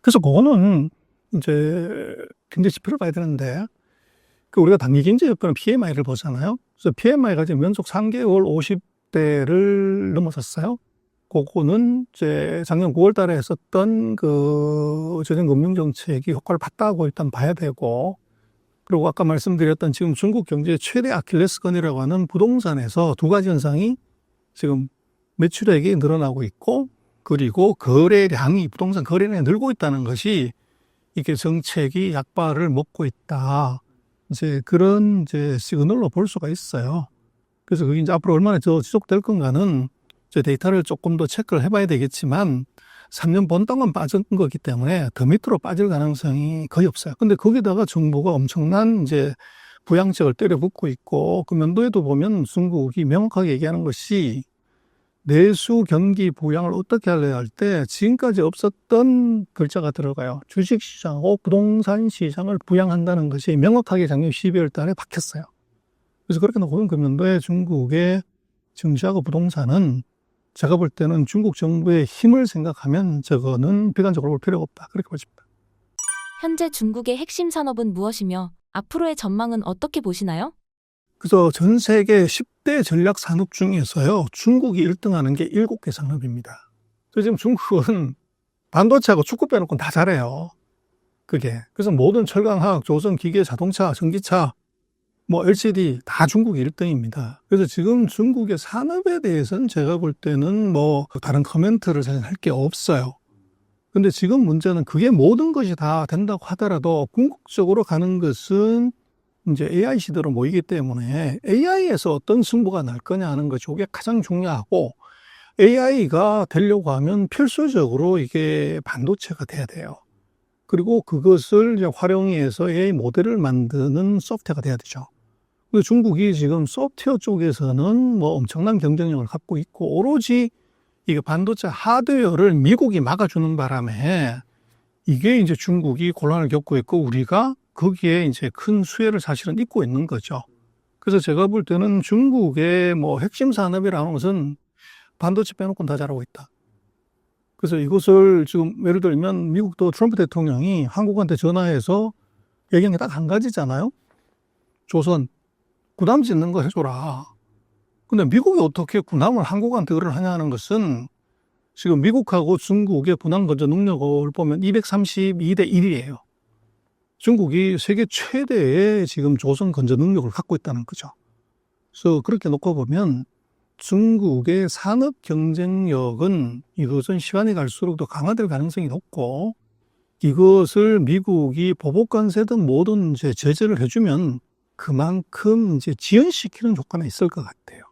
그래서 그거는 이제 경제 지표를 봐야 되는데, 우리가 단기 경제 여건은 PMI를 보잖아요. 그래서 PMI가 지금 연속 3개월 50대를 넘어섰어요. 그거는 이제 작년 9월 달에 했었던 저정금융정책이 효과를 봤다고 일단 봐야 되고, 그리고 아까 말씀드렸던 지금 중국 경제의 최대 아킬레스건이라고 하는 부동산에서 두 가지 현상이 지금 매출액이 늘어나고 있고, 그리고 거래량이, 부동산 거래량이 늘고 있다는 것이 이게 정책이 약발을 먹고 있다. 이제 그런 이제 시그널로 볼 수가 있어요. 그래서 그게 이제 앞으로 얼마나 더 지속될 건가는 이제 데이터를 조금 더 체크를 해봐야 되겠지만 3년 번 동안 빠진 거기 때문에 더 밑으로 빠질 가능성이 거의 없어요. 근데 거기다가 정부가 엄청난 이제 부양책을 때려 붓고 있고, 그 면도에도 보면 중국이 명확하게 얘기하는 것이 내수 경기 부양을 어떻게 하려 할 때 지금까지 없었던 글자가 들어가요. 주식시장하고 부동산 시장을 부양한다는 것이 명확하게 작년 12월 달에 박혔어요. 그래서 그렇게 놓고는 그 면도에 중국의 증시하고 부동산은 제가 볼 때는 중국 정부의 힘을 생각하면 저거는 비관적으로 볼 필요가 없다. 그렇게 보십니다. 현재 중국의 핵심 산업은 무엇이며 앞으로의 전망은 어떻게 보시나요? 그래서 전 세계 10대 전략 산업 중에서요, 중국이 1등하는 게 7개 산업입니다. 그래서 지금 중국은 반도체하고 축구 빼놓고는 다 잘해요. 그게. 그래서 모든 철강화학, 조선, 기계, 자동차, 전기차, LCD 다 중국이 1등입니다. 그래서 지금 중국의 산업에 대해서는 제가 볼 때는 다른 코멘트를 사실 할 게 없어요. 근데 지금 문제는 그게 모든 것이 다 된다고 하더라도 궁극적으로 가는 것은 이제 AI 시대로 모이기 때문에 AI에서 어떤 승부가 날 거냐 하는 것이 그게 가장 중요하고, AI가 되려고 하면 필수적으로 이게 반도체가 돼야 돼요. 그리고 그것을 이제 활용해서 AI 모델을 만드는 소프트웨어가 돼야 되죠. 그래서 중국이 지금 소프트웨어 쪽에서는 엄청난 경쟁력을 갖고 있고, 오로지 이게 반도체 하드웨어를 미국이 막아주는 바람에 이게 이제 중국이 곤란을 겪고 있고, 우리가 거기에 이제 큰 수혜를 사실은 입고 있는 거죠. 그래서 제가 볼 때는 중국의 핵심 산업이라는 것은 반도체 빼놓고는 다 잘하고 있다. 그래서 이것을 지금 예를 들면 미국도 트럼프 대통령이 한국한테 전화해서 얘기한 게 딱 한 가지잖아요. 조선 군함 짓는 거 해줘라. 근데 미국이 어떻게 군함을 한국한테 의뢰를 하냐는 것은 지금 미국하고 중국의 군함 건조 능력을 보면 232대 1이에요. 중국이 세계 최대의 지금 조선 건조 능력을 갖고 있다는 거죠. 그래서 그렇게 놓고 보면 중국의 산업 경쟁력은 이것은 시간이 갈수록 더 강화될 가능성이 높고, 이것을 미국이 보복 관세든 뭐든 이제 제재를 해주면 그만큼 이제 지연시키는 효과는 있을 것 같아요.